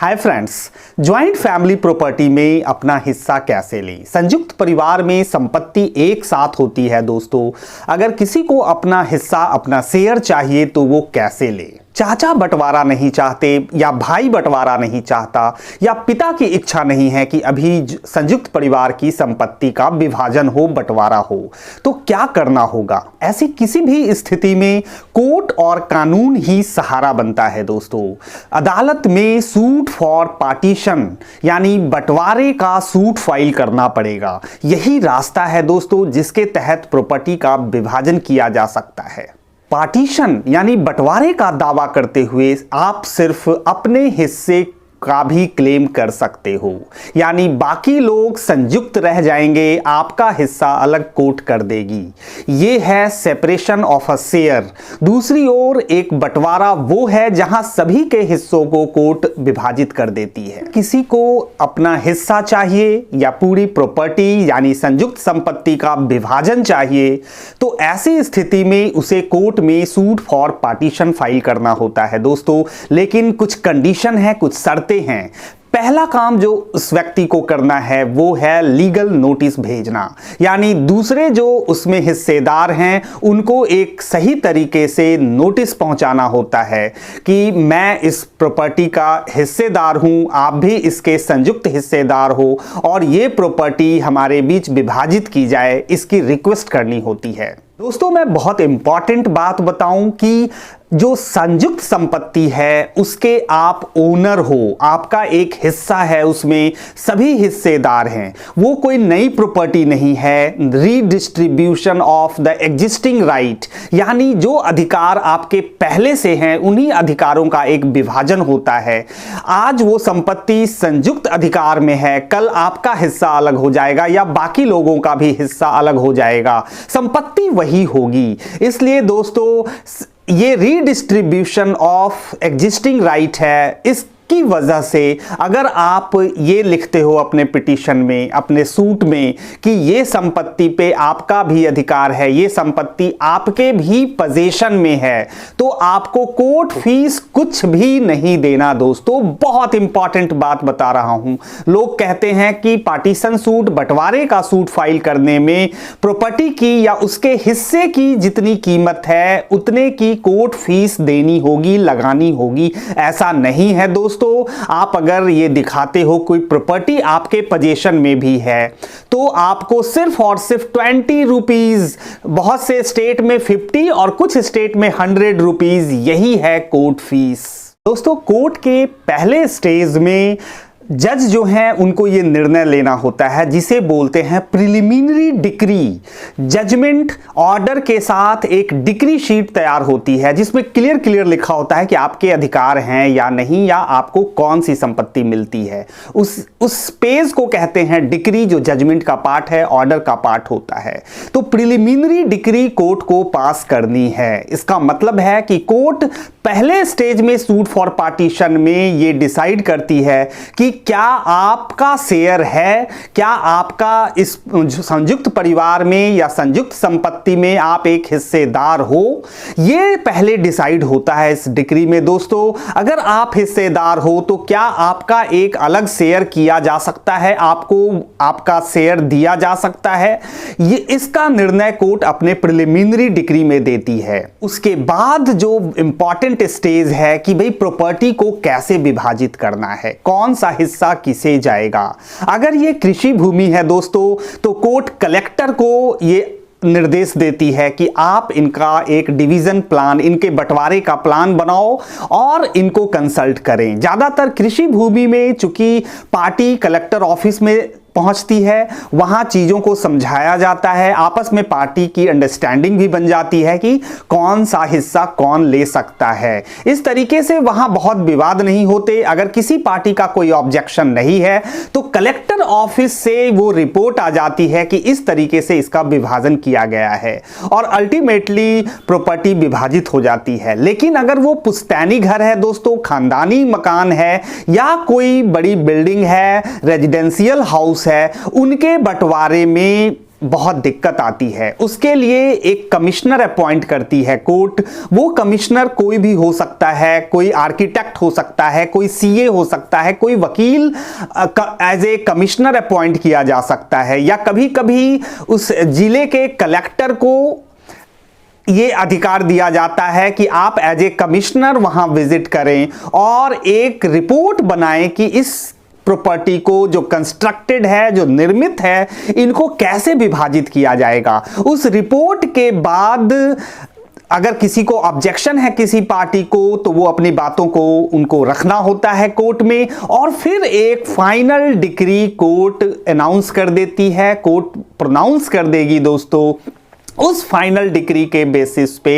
Hi friends, joint family property में अपना हिस्सा कैसे लें। संयुक्त परिवार में संपत्ति एक साथ होती है दोस्तों। अगर किसी को अपना हिस्सा, अपना शेयर चाहिए तो वो कैसे ले। चाचा बंटवारा नहीं चाहते या भाई बंटवारा नहीं चाहता या पिता की इच्छा नहीं है कि अभी संयुक्त परिवार की संपत्ति का विभाजन हो, बंटवारा हो, तो क्या करना होगा। ऐसी किसी भी स्थिति में कोर्ट और कानून ही सहारा बनता है दोस्तों। अदालत में सूट फॉर पार्टीशन यानी बंटवारे का सूट फाइल करना पड़ेगा। यही रास्ता है दोस्तों जिसके तहत प्रॉपर्टी का विभाजन किया जा सकता है। पार्टीशन यानी बंटवारे का दावा करते हुए आप सिर्फ अपने हिस्से का भी क्लेम कर सकते हो, यानी बाकी लोग संयुक्त रह जाएंगे, आपका हिस्सा अलग कोर्ट कर देगी। ये है सेपरेशन ऑफ अ शेयर। दूसरी ओर एक बंटवारा वो है जहां सभी के हिस्सों को कोर्ट विभाजित कर देती है। किसी को अपना हिस्सा चाहिए या पूरी प्रॉपर्टी यानी संयुक्त संपत्ति का विभाजन चाहिए, तो ऐसी स्थिति में उसे कोर्ट में सूट फॉर पार्टीशन फाइल करना होता है दोस्तों। लेकिन कुछ कंडीशन है, कुछ शर्तें हैं। पहला काम जो उस व्यक्ति को करना है वो है लीगल नोटिस भेजना, यानी दूसरे जो उसमें हिस्सेदार हैं उनको एक सही तरीके से नोटिस पहुंचाना होता है कि मैं इस प्रॉपर्टी का हिस्सेदार हूं, आप भी इसके संयुक्त हिस्सेदार हो और ये प्रॉपर्टी हमारे बीच विभाजित की जाए, इसकी रिक्वेस्ट करनी होती है। दोस्तों, मैं बहुत इंपॉर्टेंट बात बताऊं कि जो संयुक्त संपत्ति है उसके आप ओनर हो, आपका एक हिस्सा है, उसमें सभी हिस्सेदार हैं। वो कोई नई प्रॉपर्टी नहीं है। Redistribution of the existing right, यानी जो अधिकार आपके पहले से हैं उन्हीं अधिकारों का एक विभाजन होता है। आज वो संपत्ति संयुक्त अधिकार में है, कल आपका हिस्सा अलग हो जाएगा या बाकी लोगों का भी हिस्सा अलग हो जाएगा, संपत्ति वही होगी। इसलिए दोस्तों ये रीडिस्ट्रीब्यूशन ऑफ एग्जिस्टिंग राइट है। इसकी वजह से अगर आप ये लिखते हो अपने पिटीशन में, अपने सूट में कि ये संपत्ति पे आपका भी अधिकार है, ये संपत्ति आपके भी पोजीशन में है, तो आपको कोर्ट फीस कुछ भी नहीं देना दोस्तों। बहुत इंपॉर्टेंट बात बता रहा हूं। लोग कहते हैं कि पार्टीशन सूट, बंटवारे का सूट फाइल करने में प्रॉपर्टी की या उसके हिस्से की जितनी कीमत है उतने की कोर्ट फीस देनी होगी, लगानी होगी। ऐसा नहीं है दोस्तों। आप अगर ये दिखाते हो कोई प्रॉपर्टी आपके पोजीशन में भी है तो आपको सिर्फ और सिर्फ 20 रुपीज, बहुत से स्टेट में 50 और कुछ स्टेट में 100 रुपीज, यही है कोर्ट फीस। दोस्तों, कोर्ट के पहले स्टेज में जज जो हैं उनको ये निर्णय लेना होता है जिसे बोलते हैं प्रिलिमिनरी डिक्री। जजमेंट ऑर्डर के साथ एक डिक्री शीट तैयार होती है जिसमें क्लियर लिखा होता है कि आपके अधिकार हैं या नहीं, या आपको कौन सी संपत्ति मिलती है। उस पेज को कहते हैं डिक्री, जो जजमेंट का पार्ट है, ऑर्डर का पार्ट होता है। तो प्रिलिमिनरी डिक्री कोर्ट को पास करनी है। इसका मतलब है कि कोर्ट पहले स्टेज में सूट फॉर पार्टीशन में ये डिसाइड करती है कि क्या आपका शेयर है, क्या आपका इस संयुक्त परिवार में या संयुक्त संपत्ति में आप एक हिस्सेदार हो। ये पहले डिसाइड होता है इस डिक्री में दोस्तों। अगर आप हिस्सेदार हो तो क्या आपका एक अलग शेयर किया जा सकता है, आपको आपका शेयर दिया जा सकता है। ये इसका निर्णय कोर्ट अपने प्रिलिमिनरी डिक्री में देती है। उसके बाद जो इंपॉर्टेंट स्टेज है कि भाई प्रॉपर्टी को कैसे विभाजित करना है, कौन सा हिस्सा किसे जाएगा। अगर ये कृषि भूमि है दोस्तों तो कोर्ट कलेक्टर को ये निर्देश देती है कि आप इनका एक डिवीजन प्लान, इनके बंटवारे का प्लान बनाओ और इनको कंसल्ट करें। ज्यादातर कृषि भूमि में चूंकि पार्टी कलेक्टर ऑफिस में पहुंचती है, वहां चीजों को समझाया जाता है, आपस में पार्टी की अंडरस्टैंडिंग भी बन जाती है कि कौन सा हिस्सा कौन ले सकता है। इस तरीके से वहां बहुत विवाद नहीं होते। अगर किसी पार्टी का कोई ऑब्जेक्शन नहीं है तो कलेक्टर ऑफिस से वो रिपोर्ट आ जाती है कि इस तरीके से इसका विभाजन किया गया है और अल्टीमेटली प्रॉपर्टी विभाजित हो जाती है। लेकिन अगर वो पुश्तैनी घर है दोस्तों, खानदानी मकान है या कोई बड़ी बिल्डिंग है, रेजिडेंशियल हाउस है, उनके बंटवारे में बहुत दिक्कत आती है। उसके लिए एक कमिश्नर अपॉइंट करती है कोर्ट। वो कमिश्नर कोई भी हो सकता है, कोई आर्किटेक्ट हो सकता है, कोई सीए हो सकता है, कोई वकील एज ए कमिश्नर अपॉइंट किया जा सकता है, या कभी कभी उस जिले के कलेक्टर को ये अधिकार दिया जाता है कि आप एज ए कमिश्नर वहां विजिट करें और एक रिपोर्ट बनाएं कि इस प्रॉपर्टी को जो कंस्ट्रक्टेड है, जो निर्मित है, इनको कैसे विभाजित किया जाएगा। उस रिपोर्ट के बाद अगर किसी को ऑब्जेक्शन है किसी पार्टी को, तो वो अपनी बातों को उनको रखना होता है कोर्ट में, और फिर एक फाइनल डिक्री कोर्ट अनाउंस कर देती है, कोर्ट प्रोनाउंस कर देगी दोस्तों। उस फाइनल डिक्री के बेसिस पे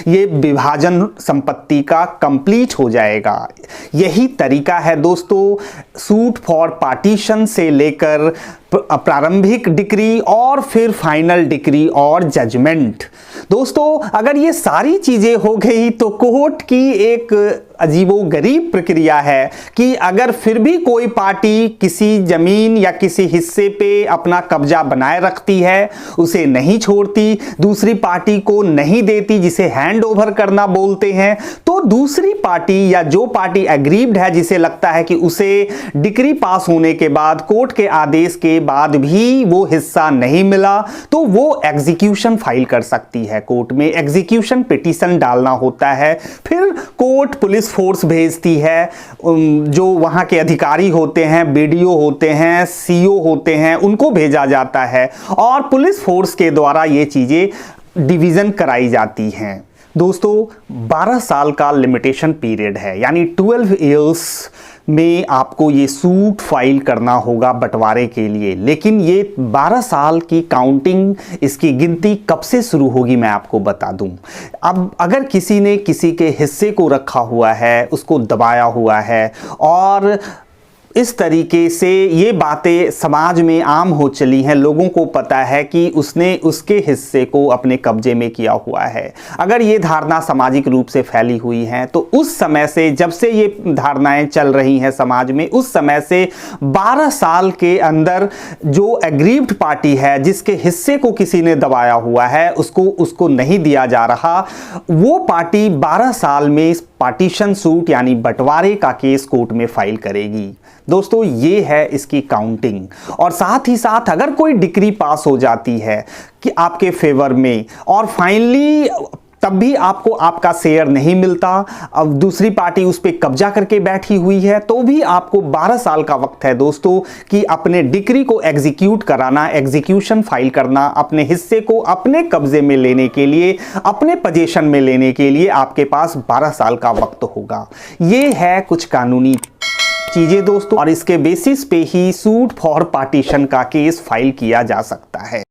ये विभाजन संपत्ति का कंप्लीट हो जाएगा। यही तरीका है दोस्तों सूट फॉर पार्टीशन से लेकर प्रारंभिक डिक्री और फिर फाइनल डिक्री और जजमेंट। दोस्तों अगर ये सारी चीजें हो गई तो कोर्ट की एक अजीबोगरीब प्रक्रिया है कि अगर फिर भी कोई पार्टी किसी जमीन या किसी हिस्से पे अपना कब्जा बनाए रखती है, उसे नहीं छोड़ती, दूसरी पार्टी को नहीं देती, जिसे हैंड ओवर करना बोलते हैं, तो दूसरी पार्टी या जो पार्टी एग्रीव्ड है, जिसे लगता है कि उसे डिक्री पास होने के बाद, कोर्ट के आदेश के बाद भी वो हिस्सा नहीं मिला, तो वो एग्जीक्यूशन फाइल कर सकती है कोर्ट में। एग्जीक्यूशन पिटीशन डालना होता है, फिर कोर्ट पुलिस फोर्स भेजती है, जो वहां के अधिकारी होते हैं, बीडीओ होते हैं, सीओ होते हैं, उनको भेजा जाता है और पुलिस फोर्स के द्वारा ये चीजें डिवीजन कराई जाती हैं। दोस्तों 12 साल का लिमिटेशन पीरियड है, यानी 12 इयर्स में आपको ये सूट फाइल करना होगा बंटवारे के लिए। लेकिन ये 12 साल की काउंटिंग, इसकी गिनती कब से शुरू होगी मैं आपको बता दूं। अब अगर किसी ने किसी के हिस्से को रखा हुआ है, उसको दबाया हुआ है, और इस तरीके से ये बातें समाज में आम हो चली हैं, लोगों को पता है कि उसने उसके हिस्से को अपने कब्जे में किया हुआ है। अगर ये धारणा सामाजिक रूप से फैली हुई है, तो उस समय से, जब से ये धारणाएं चल रही हैं समाज में, उस समय से 12 साल के अंदर जो एग्रीव्ड पार्टी है, जिसके हिस्से को किसी ने दबाया हुआ है, उसको नहीं दिया जा रहा, वो पार्टी 12 साल में पार्टीशन सूट यानी बंटवारे का केस कोर्ट में फाइल करेगी। दोस्तों ये है इसकी काउंटिंग। और साथ ही साथ अगर कोई डिक्री पास हो जाती है कि आपके फेवर में, और फाइनली तब भी आपको आपका शेयर नहीं मिलता, अब दूसरी पार्टी उस पर कब्जा करके बैठी हुई है, तो भी आपको 12 साल का वक्त है दोस्तों कि अपने डिक्री को एग्जीक्यूट कराना, एग्जीक्यूशन फाइल करना, अपने हिस्से को अपने कब्जे में लेने के लिए, अपने पोजीशन में लेने के लिए आपके पास 12 साल का वक्त होगा। ये है कुछ कानूनी चीजें दोस्तों, और इसके बेसिस पे ही सूट फॉर पार्टीशन का केस फाइल किया जा सकता है।